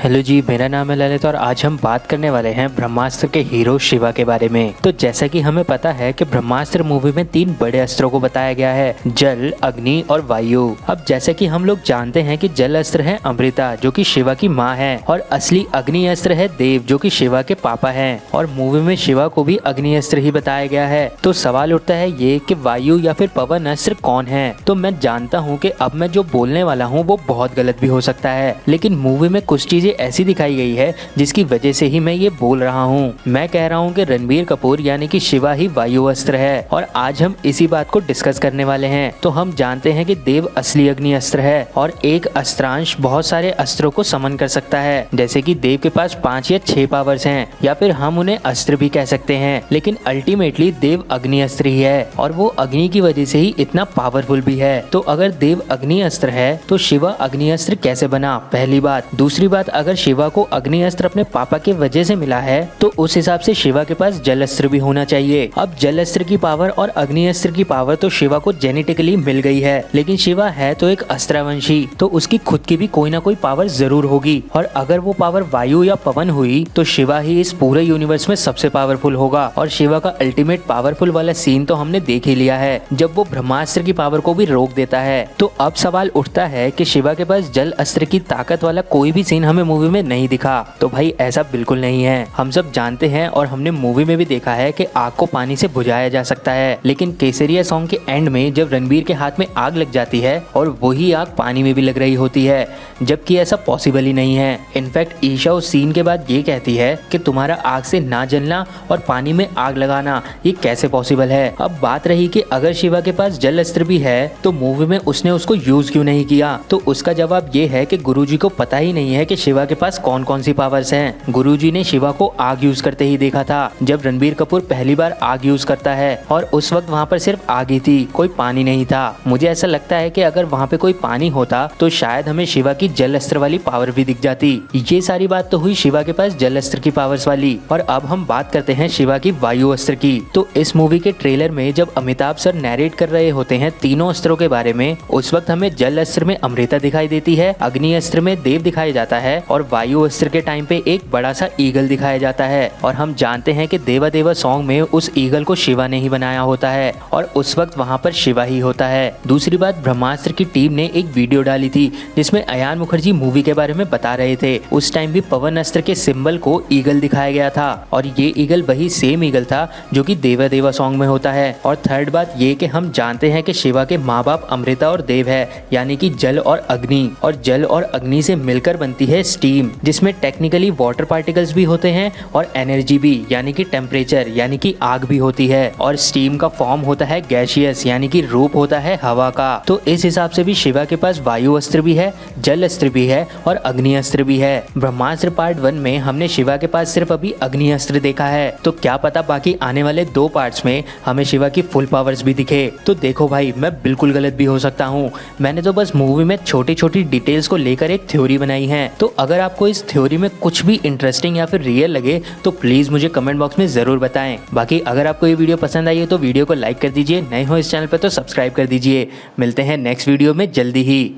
Hello जी, मेरा नाम है ललित और आज हम बात करने वाले हैं ब्रह्मास्त्र के हीरो शिवा के बारे में। तो जैसा कि हमें पता है कि ब्रह्मास्त्र मूवी में 3 बड़े अस्त्रों को बताया गया है, जल, अग्नि और वायु। अब जैसे कि हम लोग जानते हैं कि जल अस्त्र है अमृता जो कि शिवा की माँ है, और असली अग्नि अस्त्र है देव जो कि शिवा के पापा हैं, और मूवी में शिवा को भी अग्नि अस्त्र ही बताया गया है। तो सवाल उठता है ये कि वायु या फिर पवन अस्त्र कौन है। तो मैं जानता हूँ कि अब मैं जो बोलने वाला हूँ वो बहुत गलत भी हो सकता है, लेकिन मूवी में कुछ चीजें ऐसी दिखाई गई है जिसकी वजह से ही मैं ये बोल रहा हूँ। मैं कह रहा हूँ कि रणबीर कपूर यानी कि शिवा ही वायु अस्त्र है, और आज हम इसी बात को डिस्कस करने वाले हैं। तो हम जानते हैं कि देव असली अग्नि अस्त्र है, और एक अस्त्रांश बहुत सारे अस्त्रों को समन कर सकता है। जैसे कि देव के पास 5 या 6 पावर्स हैं, या फिर हम उन्हें अस्त्र भी कह सकते हैं, लेकिन अल्टीमेटली देव अग्नि अस्त्र ही है, और वो अग्नि की वजह से ही इतना पावरफुल भी है। तो अगर देव अग्नि अस्त्र है तो शिवा अग्नि अस्त्र कैसे बना, पहली बात। दूसरी बात, अगर शिवा को अग्नि अस्त्र अपने पापा के वजह से मिला है तो उस हिसाब से शिवा के पास जल अस्त्र भी होना चाहिए। अब जल अस्त्र की पावर और अग्नि अस्त्र की पावर तो शिवा को जेनेटिकली मिल गई है, लेकिन शिवा है तो एक अस्त्रवंशी, तो उसकी खुद की भी कोई ना कोई पावर जरूर होगी, और अगर वो पावर वायु या पवन हुई तो शिवा ही इस पूरे यूनिवर्स में सबसे पावरफुल होगा। और शिवा का अल्टीमेट पावरफुल वाला सीन तो हमने देख ही लिया है, जब वो ब्रह्मास्त्र की पावर को भी रोक देता है। तो अब सवाल उठता है कि शिवा के पास जल अस्त्र की ताकत वाला कोई भी सीन हमें मूवी में नहीं दिखा। तो भाई ऐसा बिल्कुल नहीं है। हम सब जानते हैं और हमने मूवी में भी देखा है कि आग को पानी से बुझाया जा सकता है, लेकिन केसरिया सॉन्ग के एंड में जब रणबीर के हाथ में आग लग जाती है और वही आग पानी में भी लग रही होती है, जबकि ऐसा पॉसिबल ही नहीं है। इनफैक्ट ईशा उस सीन के बाद ये कहती है कि तुम्हारा आग से ना जलना और पानी में आग लगाना ये कैसे पॉसिबल है। अब बात रही कि अगर शिवा के पास जल अस्त्र भी है तो मूवी में उसने उसको यूज क्यों नहीं किया। तो उसका जवाब ये है कि गुरुजी को पता ही नहीं है कि शिवा के पास कौन कौन सी पावर्स हैं। गुरुजी ने शिवा को आग यूज करते ही देखा था जब रणबीर कपूर पहली बार आग यूज करता है, और उस वक्त वहाँ पर सिर्फ आग ही थी, कोई पानी नहीं था। मुझे ऐसा लगता है कि अगर वहाँ पे कोई पानी होता तो शायद हमें शिवा की जल अस्त्र वाली पावर भी दिख जाती। ये सारी बात तो हुई शिवा के पास जल अस्त्र की पावर्स वाली, और अब हम बात करते हैं शिवा की वायु अस्त्र की। तो इस मूवी के ट्रेलर में जब अमिताभ सर नैरेट कर रहे होते हैं तीनों अस्त्रों के बारे में, उस वक्त हमें जल अस्त्र में अमृता दिखाई देती है, अग्नि अस्त्र में देव दिखाया जाता है, और वायु अस्त्र के टाइम पे एक बड़ा सा ईगल दिखाया जाता है। और हम जानते हैं कि देवा देवा सॉन्ग में उस ईगल को शिवा ने ही बनाया होता है, और उस वक्त वहाँ पर शिवा ही होता है। दूसरी बात, ब्रह्मास्त्र की टीम ने एक वीडियो डाली थी जिसमें अयान मुखर्जी मूवी के बारे में बता रहे थे। उस टाइम भी पवन अस्त्र के सिंबल को ईगल दिखाया गया था, और ये ईगल वही सेम ईगल था जो कि देवा देवा सॉन्ग में होता है। और थर्ड बात ये कि हम जानते हैं कि शिवा के माँ बाप अमृता और देव है, यानी कि जल और अग्नि, और जल और अग्नि से मिलकर बनती है स्टीम, जिसमें टेक्निकली वाटर पार्टिकल्स भी होते हैं और एनर्जी भी, यानी कि टेम्परेचर यानी कि आग भी होती है, और स्टीम का फॉर्म होता है गैसियस यानी कि रूप होता है हवा का। तो इस हिसाब से भी शिवा के पास वायु अस्त्र भी है, जल अस्त्र भी है, और अग्नि अस्त्र भी है। ब्रह्मास्त्र पार्ट 1 में हमने शिवा के पास सिर्फ अभी अग्नि अस्त्र देखा है, तो क्या पता बाकी आने वाले 2 पार्ट्स में हमें शिवा की फुल पावर्स भी दिखे। तो देखो भाई, मैं बिल्कुल गलत भी हो सकता हूँ, मैंने तो बस मूवी में छोटी छोटी डिटेल्स को लेकर एक थ्योरी बनाई है। तो अगर आपको इस थ्योरी में कुछ भी इंटरेस्टिंग या फिर रियल लगे तो प्लीज मुझे कमेंट बॉक्स में जरूर बताएं। बाकी अगर आपको ये वीडियो पसंद आई है तो वीडियो को लाइक कर दीजिए, नए हो इस चैनल पर तो सब्सक्राइब कर दीजिए। मिलते हैं नेक्स्ट वीडियो में जल्दी ही।